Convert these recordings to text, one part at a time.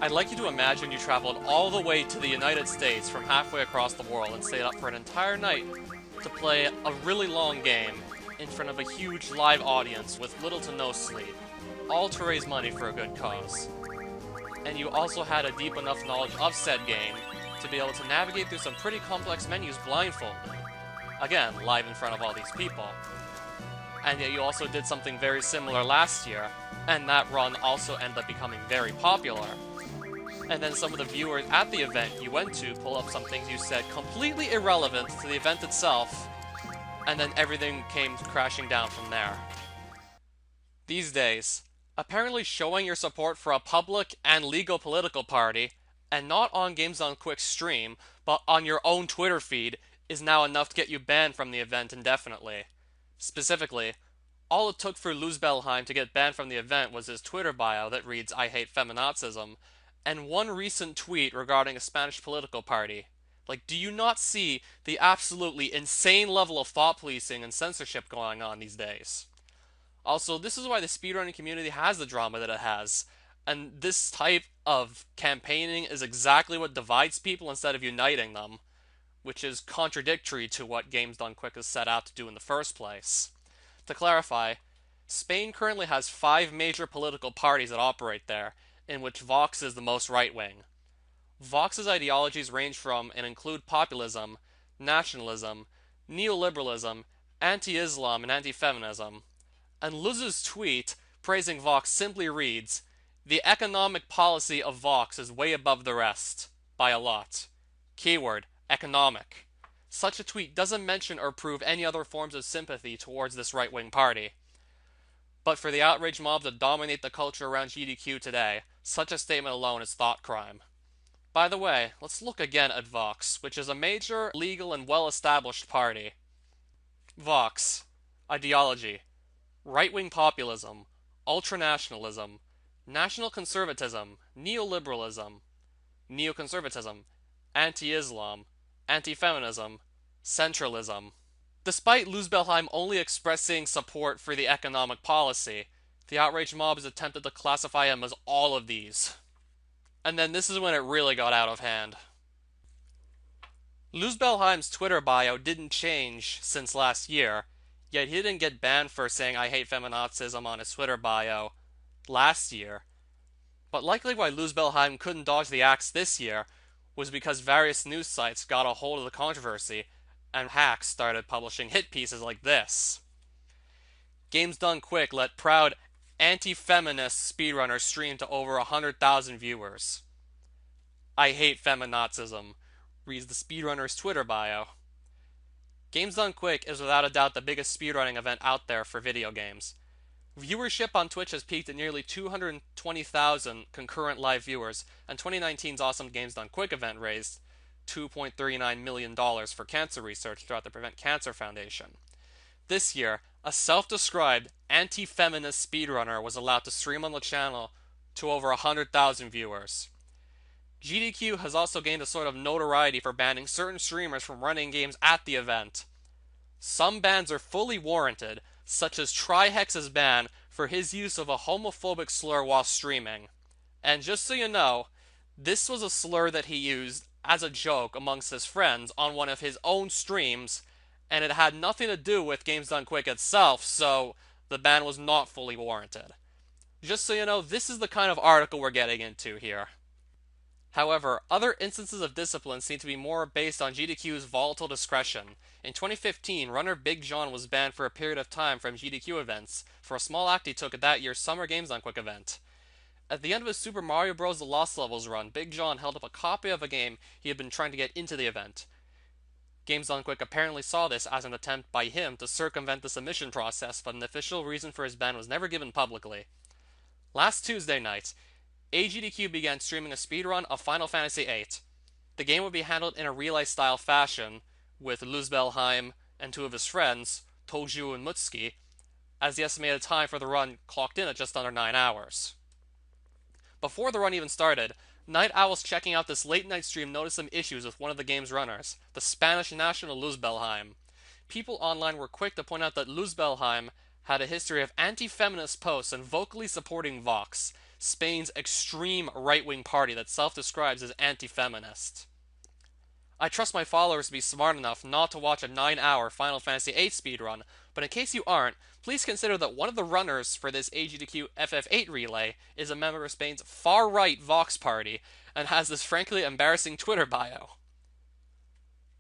I'd like you to imagine you traveled all the way to the United States from halfway across the world and stayed up for an entire night to play a really long game in front of a huge live audience with little to no sleep, all to raise money for a good cause. And you also had a deep enough knowledge of said game to be able to navigate through some pretty complex menus blindfolded. Again, live in front of all these people. And yet you also did something very similar last year, and that run also ended up becoming very popular. And then some of the viewers at the event you went to pull up some things you said completely irrelevant to the event itself, and then everything came crashing down from there. These days, apparently showing your support for a public and legal political party, and not on Games Done Quick's stream, but on your own Twitter feed, is now enough to get you banned from the event indefinitely. Specifically, all it took for Luzbelheim to get banned from the event was his Twitter bio that reads, "I hate feminazism," and one recent tweet regarding a Spanish political party. Like, do you not see the absolutely insane level of thought policing and censorship going on these days? Also, this is why the speedrunning community has the drama that it has, and this type of campaigning is exactly what divides people instead of uniting them, which is contradictory to what Games Done Quick is set out to do in the first place. To clarify, Spain currently has 5 major political parties that operate there, in which Vox is the most right-wing. Vox's ideologies range from and include populism, nationalism, neoliberalism, anti-Islam, and anti-feminism. And Luz's tweet praising Vox simply reads, "The economic policy of Vox is way above the rest, by a lot." Keyword, economic. Such a tweet doesn't mention or prove any other forms of sympathy towards this right-wing party. But for the outraged mob that dominate the culture around GDQ today, such a statement alone is thought crime. By the way, let's look again at Vox, which is a major, legal, and well-established party. Vox. Ideology. Right-wing populism, ultranationalism, national conservatism, neoliberalism, neoconservatism, anti-Islam, anti-feminism, centralism. Despite Luzbelheim only expressing support for the economic policy, the outraged mob has attempted to classify him as all of these. And then this is when it really got out of hand. Luzbelheim's Twitter bio didn't change since last year, yet he didn't get banned for saying "I hate feminazism" on his Twitter bio last year. But likely why Luzbelheim couldn't dodge the axe this year was because various news sites got a hold of the controversy and hacks started publishing hit pieces like this. Games Done Quick let proud anti-feminist speedrunners stream to over 100,000 viewers. "I hate feminazism," reads the speedrunner's Twitter bio. Games Done Quick is without a doubt the biggest speedrunning event out there for video games. Viewership on Twitch has peaked at nearly 220,000 concurrent live viewers, and 2019's awesome Games Done Quick event raised $2.39 million for cancer research throughout the Prevent Cancer Foundation. This year, a self-described anti-feminist speedrunner was allowed to stream on the channel to over 100,000 viewers. GDQ has also gained a sort of notoriety for banning certain streamers from running games at the event. Some bans are fully warranted, such as Trihex's ban for his use of a homophobic slur while streaming. And just so you know, this was a slur that he used as a joke amongst his friends on one of his own streams, and it had nothing to do with Games Done Quick itself, so the ban was not fully warranted. Just so you know, this is the kind of article we're getting into here. However, other instances of discipline seem to be more based on GDQ's volatile discretion. In 2015, runner Big John was banned for a period of time from GDQ events for a small act he took at that year's Summer Games Done Quick event. At the end of his Super Mario Bros. The Lost Levels run, Big John held up a copy of a game he had been trying to get into the event. Games Done Quick apparently saw this as an attempt by him to circumvent the submission process, but an official reason for his ban was never given publicly. Last Tuesday night, AGDQ began streaming a speedrun of Final Fantasy VIII. The game would be handled in a relay-style fashion, with Luzbelheim and 2 of his friends, Toju and Mutsuki, as the estimated time for the run clocked in at just under 9 hours. Before the run even started, night owls checking out this late-night stream noticed some issues with one of the game's runners, the Spanish national Luzbelheim. People online were quick to point out that Luzbelheim had a history of anti-feminist posts and vocally supporting Vox, Spain's extreme right-wing party that self-describes as anti-feminist. I trust my followers to be smart enough not to watch a 9-hour Final Fantasy VIII speedrun, but in case you aren't, please consider that one of the runners for this AGDQ FF8 relay is a member of Spain's far-right Vox party, and has this frankly embarrassing Twitter bio.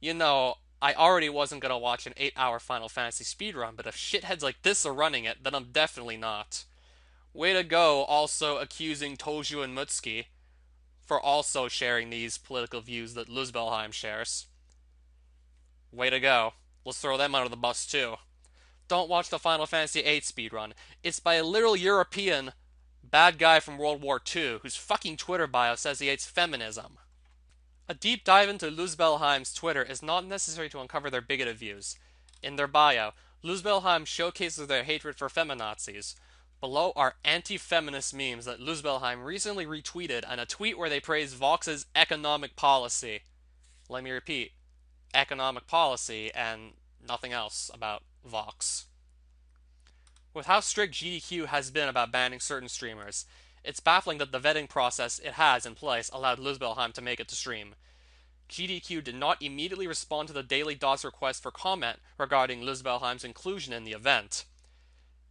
You know, I already wasn't gonna watch an 8-hour Final Fantasy speedrun, but if shitheads like this are running it, then I'm definitely not. Way to go, also accusing Toju and Mutsuki for also sharing these political views that Luzbelheim shares. Way to go. Let's throw them under the bus too. Don't watch the Final Fantasy VIII speedrun. It's by a literal European bad guy from World War II whose fucking Twitter bio says he hates feminism. A deep dive into Luzbelheim's Twitter is not necessary to uncover their bigoted views. In their bio, Luzbelheim showcases their hatred for feminazis. Below are anti-feminist memes that Luzbelheim recently retweeted and a tweet where they praise Vox's economic policy. Let me repeat, economic policy and nothing else about Vox. With how strict GDQ has been about banning certain streamers, it's baffling that the vetting process it has in place allowed Luzbelheim to make it to stream. GDQ did not immediately respond to the Daily Dot's request for comment regarding Luzbelheim's inclusion in the event.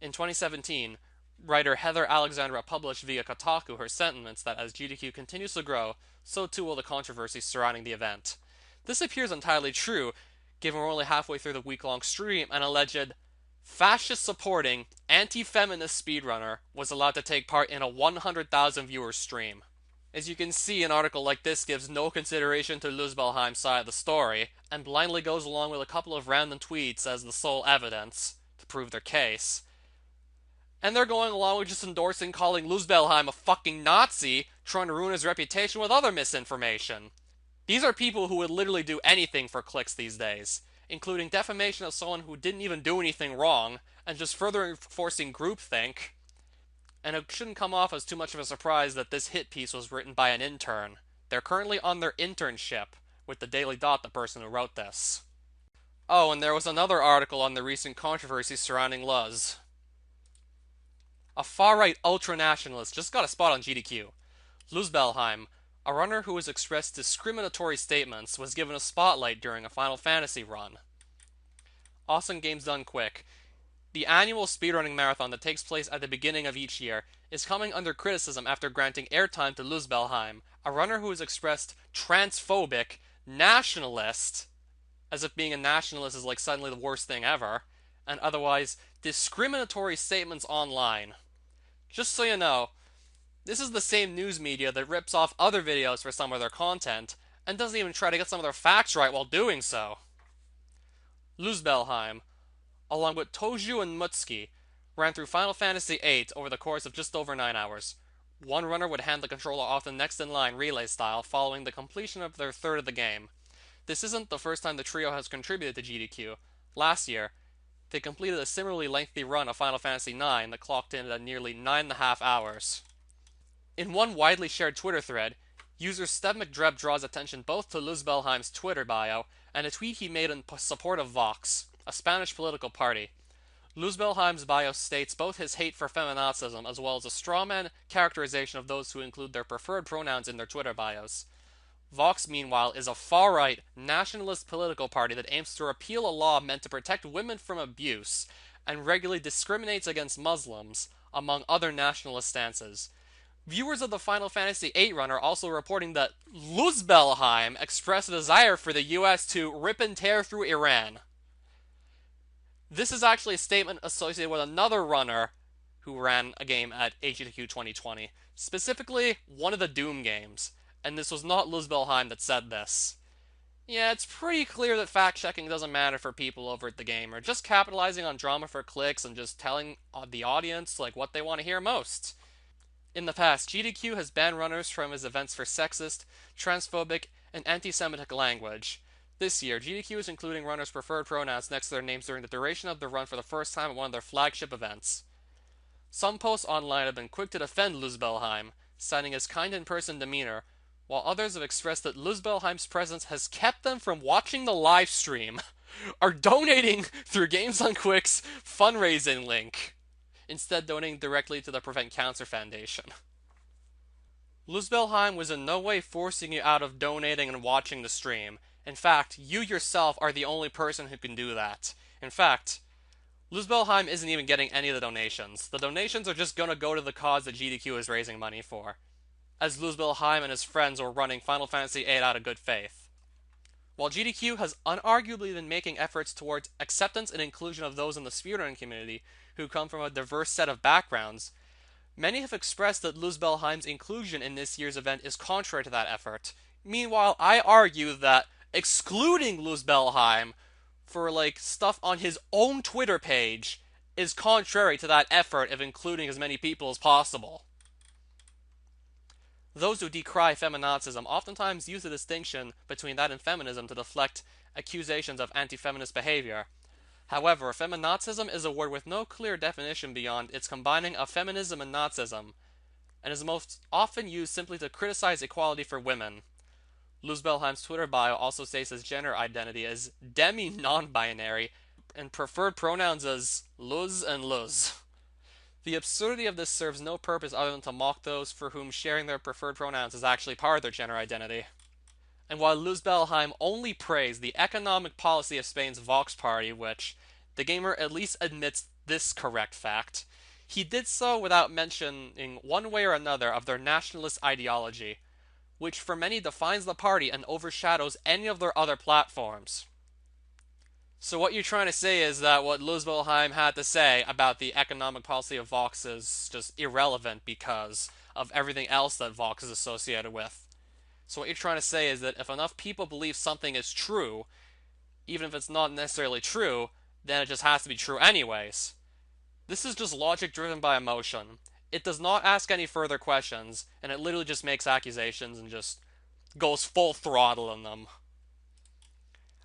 In 2017, writer Heather Alexandra published via Kotaku her sentiments that as GDQ continues to grow, so too will the controversy surrounding the event. This appears entirely true, given we're only halfway through the week-long stream and alleged fascist-supporting, anti-feminist speedrunner was allowed to take part in a 100,000 viewer stream. As you can see, an article like this gives no consideration to Luzbelheim's side of the story, and blindly goes along with a couple of random tweets as the sole evidence to prove their case. And they're going along with just endorsing calling Luzbelheim a fucking Nazi, trying to ruin his reputation with other misinformation. These are people who would literally do anything for clicks these days, including defamation of someone who didn't even do anything wrong, and just further enforcing groupthink. And it shouldn't come off as too much of a surprise that this hit piece was written by an intern. They're currently on their internship with the Daily Dot, the person who wrote this. Oh, and there was another article on the recent controversy surrounding Luz. A far-right ultra-nationalist just got a spot on GDQ. Luzbelheim, a runner who has expressed discriminatory statements, was given a spotlight during a Final Fantasy run. Awesome Games Done Quick. The annual speedrunning marathon that takes place at the beginning of each year is coming under criticism after granting airtime to Luzbelheim, a runner who has expressed transphobic, nationalist, as if being a nationalist is like suddenly the worst thing ever, and otherwise discriminatory statements online. Just so you know, this is the same news media that rips off other videos for some of their content, and doesn't even try to get some of their facts right while doing so. Luzbelheim, along with Toju and Mutsuki, ran through Final Fantasy VIII over the course of just over 9 hours. One runner would hand the controller off the next in line relay style following the completion of their third of the game. This isn't the first time the trio has contributed to GDQ. Last year, they completed a similarly lengthy run of Final Fantasy IX that clocked in at nearly 9.5 hours. In one widely shared Twitter thread, user Steb McDreb draws attention both to Luzbelheim's Twitter bio and a tweet he made in support of Vox, a Spanish political party. Luzbelheim's bio states both his hate for feminazism as well as a strawman characterization of those who include their preferred pronouns in their Twitter bios. Vox, meanwhile, is a far-right, nationalist political party that aims to repeal a law meant to protect women from abuse and regularly discriminates against Muslims, among other nationalist stances. Viewers of the Final Fantasy VIII run are also reporting that Luzbelheim expressed a desire for the US to rip and tear through Iran. This is actually a statement associated with another runner who ran a game at AGDQ 2020, specifically one of the Doom games, and this was not Luzbelheim that said this. Yeah, it's pretty clear that fact-checking doesn't matter for people over at TheGamer, just capitalizing on drama for clicks and just telling the audience like what they want to hear most. In the past, GDQ has banned runners from his events for sexist, transphobic, and anti-Semitic language. This year, GDQ is including runners' preferred pronouns next to their names during the duration of the run for the first time at one of their flagship events. Some posts online have been quick to defend Luzbelheim, citing his kind in-person demeanor, while others have expressed that Luzbelheim's presence has kept them from watching the live stream, or donating through Games Done Quick's fundraising link, instead donating directly to the Prevent Cancer Foundation. Luzbelheim was in no way forcing you out of donating and watching the stream. In fact, you yourself are the only person who can do that. In fact, Luzbelheim isn't even getting any of the donations. The donations are just gonna go to the cause that GDQ is raising money for, as Luzbelheim and his friends were running Final Fantasy VIII out of good faith. While GDQ has unarguably been making efforts towards acceptance and inclusion of those in the speedrunning community who come from a diverse set of backgrounds, many have expressed that Luzbelheim's inclusion in this year's event is contrary to that effort. Meanwhile, I argue that excluding Luzbelheim for stuff on his own Twitter page is contrary to that effort of including as many people as possible. Those who decry feminazism oftentimes use the distinction between that and feminism to deflect accusations of anti-feminist behavior. However, feminazism is a word with no clear definition beyond its combining of feminism and Nazism, and is most often used simply to criticize equality for women. Luzbelheim's Twitter bio also states his gender identity as demi-non-binary and preferred pronouns as Luz and Luz. The absurdity of this serves no purpose other than to mock those for whom sharing their preferred pronouns is actually part of their gender identity. And while Luzbelheim only praised the economic policy of Spain's Vox party, which TheGamer at least admits this correct fact, he did so without mentioning one way or another of their nationalist ideology, which for many defines the party and overshadows any of their other platforms. So what you're trying to say is that what Luzbelheim had to say about the economic policy of Vox is just irrelevant because of everything else that Vox is associated with. So what you're trying to say is that if enough people believe something is true, even if it's not necessarily true, then it just has to be true anyways. This is just logic driven by emotion. It does not ask any further questions, and it literally just makes accusations and just goes full throttle in them.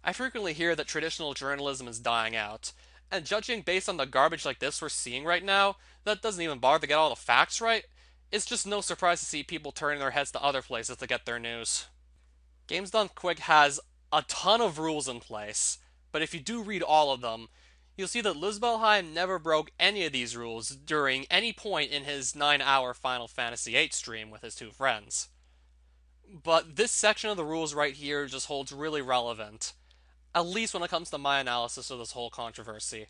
I frequently hear that traditional journalism is dying out, and judging based on the garbage like this we're seeing right now, that doesn't even bother to get all the facts right, it's just no surprise to see people turning their heads to other places to get their news. Games Done Quick has a ton of rules in place, but if you do read all of them, you'll see that Luzbelheim never broke any of these rules during any point in his 9-hour Final Fantasy VIII stream with his two friends. But this section of the rules right here just holds really relevant, at least when it comes to my analysis of this whole controversy.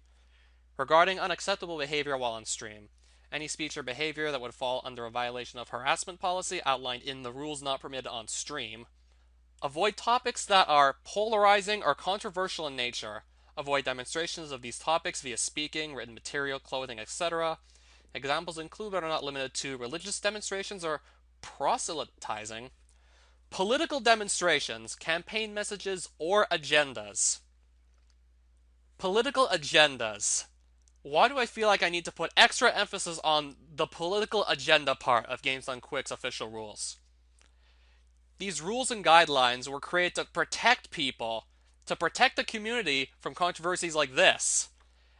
Regarding unacceptable behavior while on stream, any speech or behavior that would fall under a violation of harassment policy outlined in the rules not permitted on stream. Avoid topics that are polarizing or controversial in nature. Avoid demonstrations of these topics via speaking, written material, clothing, etc. Examples include but are not limited to religious demonstrations or proselytizing, political demonstrations, campaign messages, or agendas. Political agendas. Why do I feel like I need to put extra emphasis on the political agenda part of Games Done Quick's official rules? These rules and guidelines were created to protect people, to protect the community from controversies like this.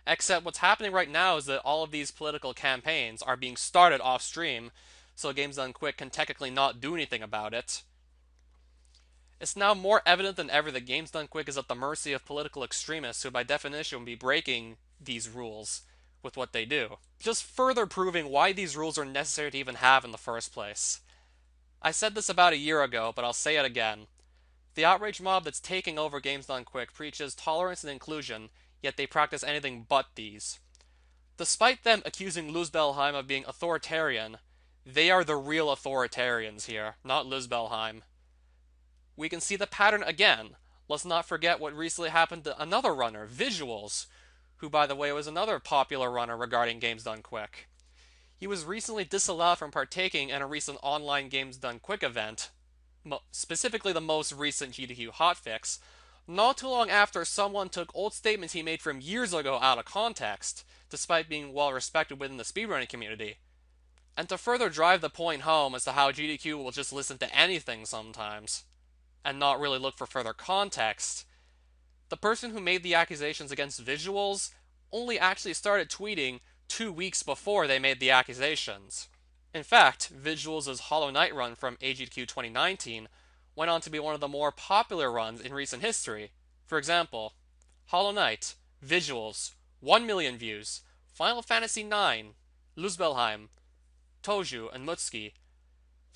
Except what's happening right now is that all of these political campaigns are being started off stream, so Games Done Quick can technically not do anything about it. It's now more evident than ever that Games Done Quick is at the mercy of political extremists who by definition will be breaking these rules with what they do. Just further proving why these rules are necessary to even have in the first place. I said this about a year ago, but I'll say it again. The outrage mob that's taking over Games Done Quick preaches tolerance and inclusion, yet they practice anything but these. Despite them accusing Luzbelheim of being authoritarian, they are the real authoritarians here, not Luzbelheim. We can see the pattern again. Let's not forget what recently happened to another runner, Visuals, who by the way was another popular runner regarding Games Done Quick. He was recently disallowed from partaking in a recent online Games Done Quick event, specifically the most recent GDQ hotfix, not too long after someone took old statements he made from years ago out of context, despite being well respected within the speedrunning community. And to further drive the point home as to how GDQ will just listen to anything sometimes, and not really look for further context, the person who made the accusations against Visuals only actually started tweeting 2 weeks before they made the accusations. In fact, Visuals' Hollow Knight run from AGDQ 2019 went on to be one of the more popular runs in recent history. For example, Hollow Knight, Visuals, 1 million views, Final Fantasy IX, Luzbelheim, Toju, and Mutsuki,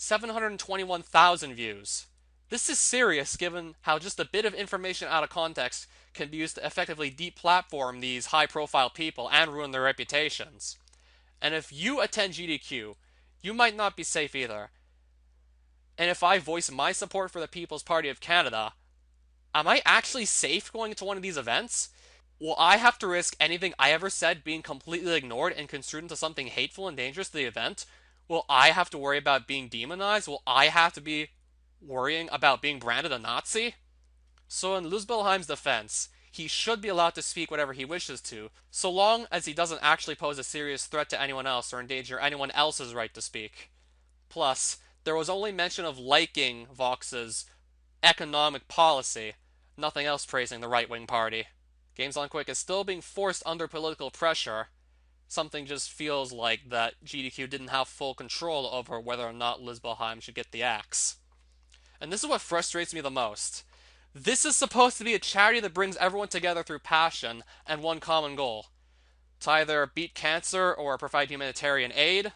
721,000 views. This is serious given how just a bit of information out of context can be used to effectively deplatform these high-profile people and ruin their reputations. And if you attend GDQ, you might not be safe either. And if I voice my support for the People's Party of Canada, am I actually safe going to one of these events? Will I have to risk anything I ever said being completely ignored and construed into something hateful and dangerous to the event? Will I have to worry about being demonized? Will I have to be worrying about being branded a Nazi? So in Luzbelheim's defense, he should be allowed to speak whatever he wishes to, so long as he doesn't actually pose a serious threat to anyone else or endanger anyone else's right to speak. Plus, there was only mention of liking Vox's economic policy, nothing else praising the right-wing party. Games on Quick is still being forced under political pressure. Something just feels like that GDQ didn't have full control over whether or not Luzbelheim should get the axe. And this is what frustrates me the most. This is supposed to be a charity that brings everyone together through passion and one common goal: to either beat cancer or provide humanitarian aid.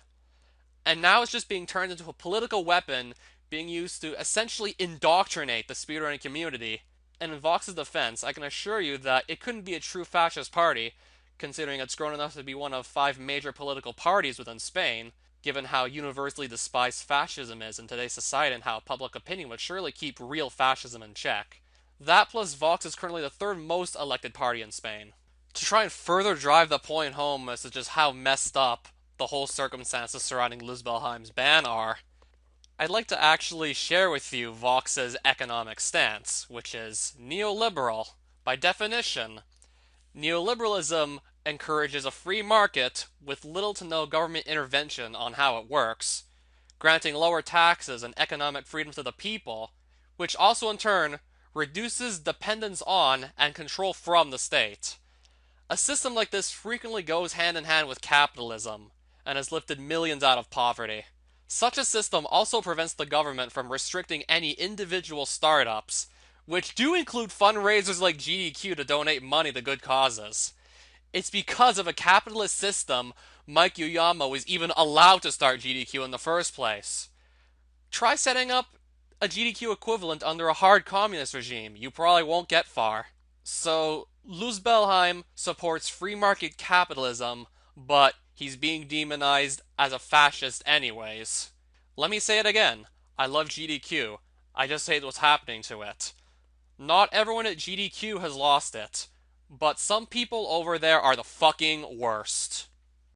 And now it's just being turned into a political weapon being used to essentially indoctrinate the speedrunning community. And in Vox's defense, I can assure you that it couldn't be a true fascist party, considering it's grown enough to be one of 5 major political parties within Spain, given how universally despised fascism is in today's society and how public opinion would surely keep real fascism in check. That plus Vox is currently the 3rd most elected party in Spain. To try and further drive the point home as to just how messed up the whole circumstances surrounding Luzbelheim's ban are, I'd like to actually share with you Vox's economic stance, which is neoliberal. By definition, neoliberalism encourages a free market with little to no government intervention on how it works, granting lower taxes and economic freedom to the people, which also in turn reduces dependence on and control from the state. A system like this frequently goes hand in hand with capitalism and has lifted millions out of poverty. Such a system also prevents the government from restricting any individual startups, which do include fundraisers like GDQ to donate money to good causes. It's because of a capitalist system Mike Yuyama was even allowed to start GDQ in the first place. Try setting up a GDQ equivalent under a hard communist regime. You probably won't get far. So, Luzbelheim supports free market capitalism, but he's being demonized as a fascist anyways. Let me say it again. I love GDQ. I just hate what's happening to it. Not everyone at GDQ has lost it, but some people over there are the fucking worst.